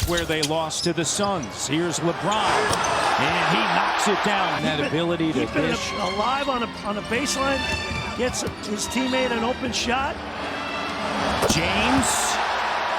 where they lost to the Suns. Here's LeBron, and he knocks it down. That ability to dish. Alive on a baseline, gets his teammate an open shot. James,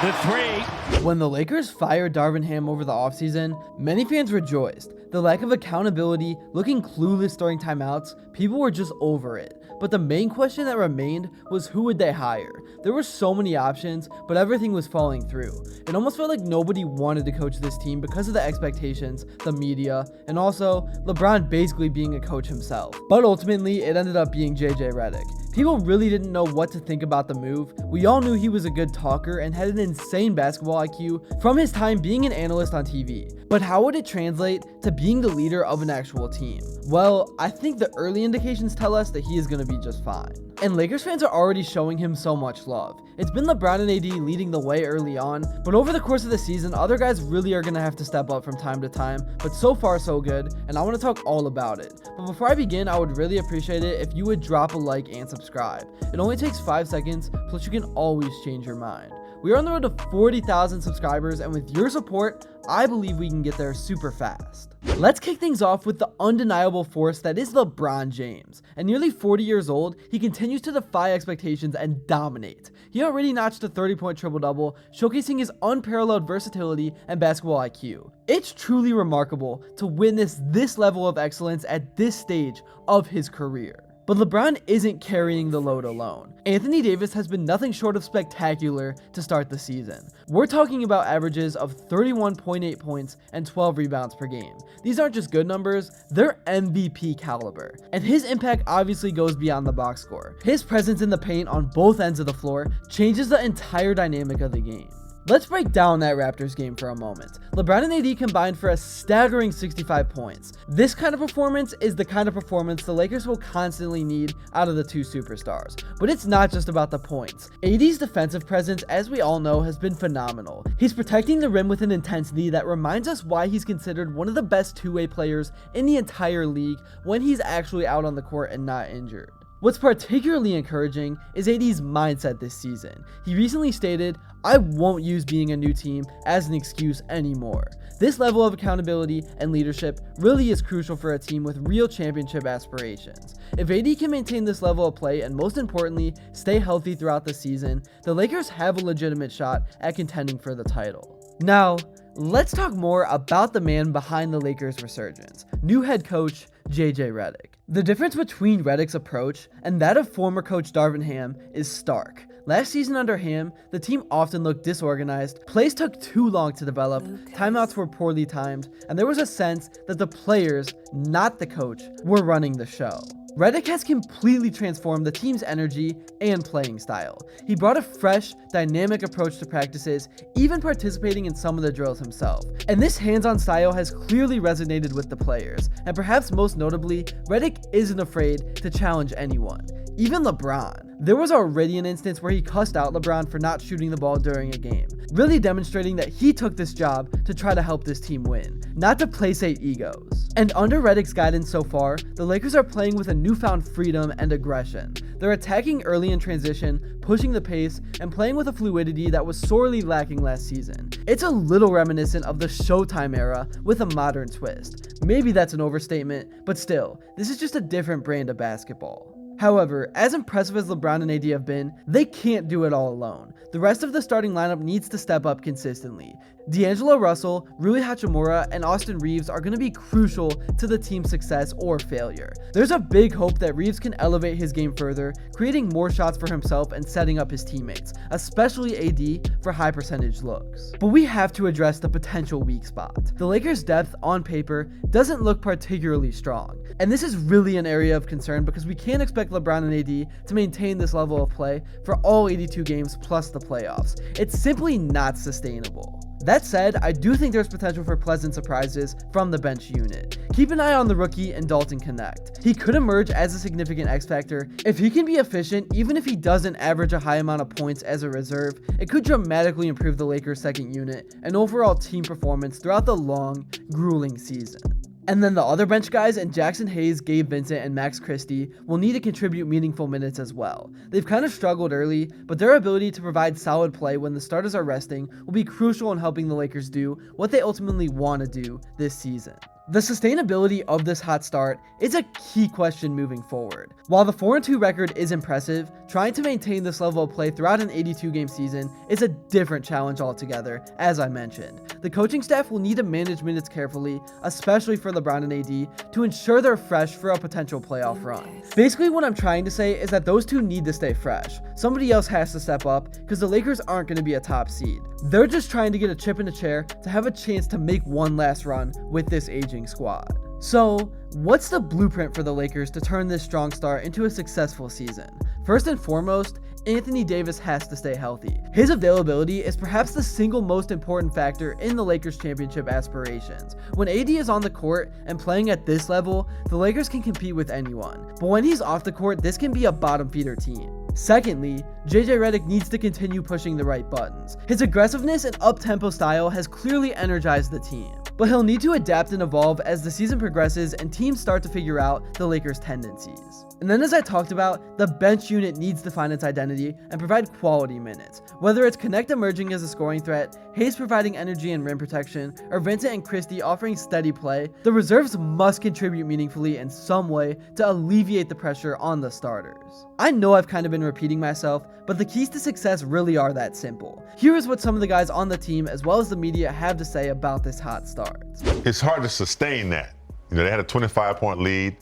the three. When the Lakers fired Darvin Ham over the offseason, many fans rejoiced. The lack of accountability, looking clueless during timeouts, people were just over it. But the main question that remained was who would they hire? There were so many options, but everything was falling through. It almost felt like nobody wanted to coach this team because of the expectations, the media, and also LeBron basically being a coach himself. But ultimately, it ended up being JJ Reddick. People really didn't know what to think about the move. We all knew he was a good talker and had an insane basketball IQ from his time being an analyst on TV. But how would it translate to being the leader of an actual team? Well, I think the early indications tell us that he is going to be just fine. And Lakers fans are already showing him so much love. It's been LeBron and AD leading the way early on, but over the course of the season, other guys really are going to have to step up from time to time, but so far so good, and I want to talk all about it. But before I begin, I would really appreciate it if you would drop a like and subscribe. It only takes 5 seconds, plus you can always change your mind. We are on the road to 40,000 subscribers, and with your support, I believe we can get there super fast. Let's kick things off with the undeniable force that is LeBron James. At nearly 40 years old, he continues to defy expectations and dominate. He already notched a 30-point triple-double, showcasing his unparalleled versatility and basketball IQ. It's truly remarkable to witness this level of excellence at this stage of his career. But LeBron isn't carrying the load alone. Anthony Davis has been nothing short of spectacular to start the season. We're talking about averages of 31.8 points and 12 rebounds per game. These aren't just good numbers, they're MVP caliber. And his impact obviously goes beyond the box score. His presence in the paint on both ends of the floor changes the entire dynamic of the game. Let's break down that Raptors game for a moment. LeBron and AD combined for a staggering 65 points. This kind of performance is the kind of performance the Lakers will constantly need out of the two superstars. But it's not just about the points. AD's defensive presence, as we all know, has been phenomenal. He's protecting the rim with an intensity that reminds us why he's considered one of the best two-way players in the entire league when he's actually out on the court and not injured. What's particularly encouraging is AD's mindset this season. He recently stated, "I won't use being a new team as an excuse anymore." This level of accountability and leadership really is crucial for a team with real championship aspirations. If AD can maintain this level of play and most importantly, stay healthy throughout the season, the Lakers have a legitimate shot at contending for the title. Now, let's talk more about the man behind the Lakers' resurgence, new head coach JJ Reddick. The difference between Reddick's approach and that of former coach Darvin Ham is stark. Last season under Ham, the team often looked disorganized, plays took too long to develop, timeouts were poorly timed, and there was a sense that the players, not the coach, were running the show. Reddick has completely transformed the team's energy and playing style. He brought a fresh, dynamic approach to practices, even participating in some of the drills himself. And this hands-on style has clearly resonated with the players, and perhaps most notably, Reddick isn't afraid to challenge anyone, even LeBron. There was already an instance where he cussed out LeBron for not shooting the ball during a game, really demonstrating that he took this job to try to help this team win, not to placate egos. And under Reddick's guidance so far, the Lakers are playing with a newfound freedom and aggression. They're attacking early in transition, pushing the pace, and playing with a fluidity that was sorely lacking last season. It's a little reminiscent of the Showtime era with a modern twist. Maybe that's an overstatement, but still, this is just a different brand of basketball. However, as impressive as LeBron and AD have been, they can't do it all alone. The rest of the starting lineup needs to step up consistently. D'Angelo Russell, Rui Hachimura, and Austin Reeves are going to be crucial to the team's success or failure. There's a big hope that Reeves can elevate his game further, creating more shots for himself and setting up his teammates, especially AD, for high percentage looks. But we have to address the potential weak spot. The Lakers' depth on paper doesn't look particularly strong, and this is really an area of concern because we can't expect LeBron and AD to maintain this level of play for all 82 games plus the playoffs. It's simply not sustainable. That said, I do think there's potential for pleasant surprises from the bench unit. Keep an eye on the rookie and Dalton Connect. He could emerge as a significant X factor. If he can be efficient, even if he doesn't average a high amount of points as a reserve, it could dramatically improve the Lakers' second unit and overall team performance throughout the long, grueling season. And then the other bench guys in Jackson Hayes, Gabe Vincent, and Max Christie will need to contribute meaningful minutes as well. They've kind of struggled early, but their ability to provide solid play when the starters are resting will be crucial in helping the Lakers do what they ultimately want to do this season. The sustainability of this hot start is a key question moving forward. While the 4-2 record is impressive, trying to maintain this level of play throughout an 82-game season is a different challenge altogether, as I mentioned. The coaching staff will need to manage minutes carefully, especially for LeBron and AD, to ensure they're fresh for a potential playoff run. Basically, what I'm trying to say is that those two need to stay fresh. Somebody else has to step up, because the Lakers aren't going to be a top seed. They're just trying to get a chip in a chair to have a chance to make one last run with this aging squad. So, what's the blueprint for the Lakers to turn this strong start into a successful season? First and foremost, Anthony Davis has to stay healthy. His availability is perhaps the single most important factor in the Lakers' championship aspirations. When AD is on the court and playing at this level, the Lakers can compete with anyone. But when he's off the court, this can be a bottom feeder team. Secondly, JJ Reddick needs to continue pushing the right buttons. His aggressiveness and up-tempo style has clearly energized the team, but he'll need to adapt and evolve as the season progresses and teams start to figure out the Lakers' tendencies. And then, as I talked about, the bench unit needs to find its identity and provide quality minutes. Whether it's Connect emerging as a scoring threat, Hayes providing energy and rim protection, or Vincent and Christie offering steady play, the reserves must contribute meaningfully in some way to alleviate the pressure on the starters. I know I've kind of been repeating myself, but the keys to success really are that simple. Here is what some of the guys on the team as well as the media have to say about this hot start. It's hard to sustain that. They had a 25-point lead.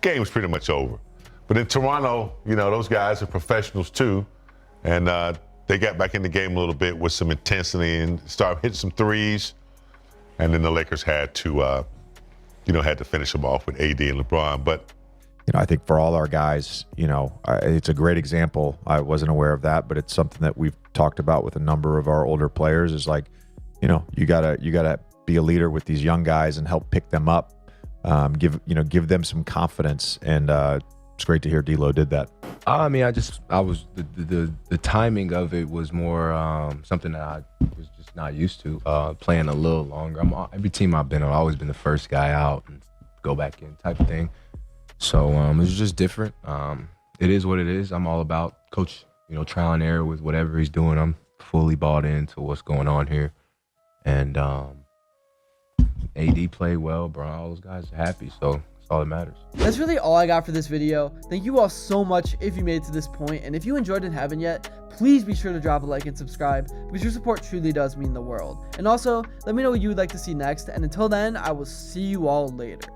Game was pretty much over. But in Toronto, those guys are professionals too. And they got back in the game a little bit with some intensity and started hitting some threes. And then the Lakers had to finish them off with AD and LeBron. But I think for all our guys, it's a great example. I wasn't aware of that, but it's something that we've talked about with a number of our older players is like, you gotta be a leader with these young guys and help pick them up, give them some confidence. And it's great to hear D'Lo did that. I mean, the timing of it was more something that I was just not used to, playing a little longer. Every team I've been on, I've always been the first guy out and go back in type of thing. So it was just different. It is what it is. I'm all about coach, trial and error with whatever he's doing. I'm fully bought into what's going on here. And AD played well, bro. All those guys are happy, so that's all that matters. That's really all I got for this video. Thank you all so much if you made it to this point, and if you enjoyed and haven't yet, please be sure to drop a like and subscribe, because your support truly does mean the world. And also, let me know what you would like to see next, and until then, I will see you all later.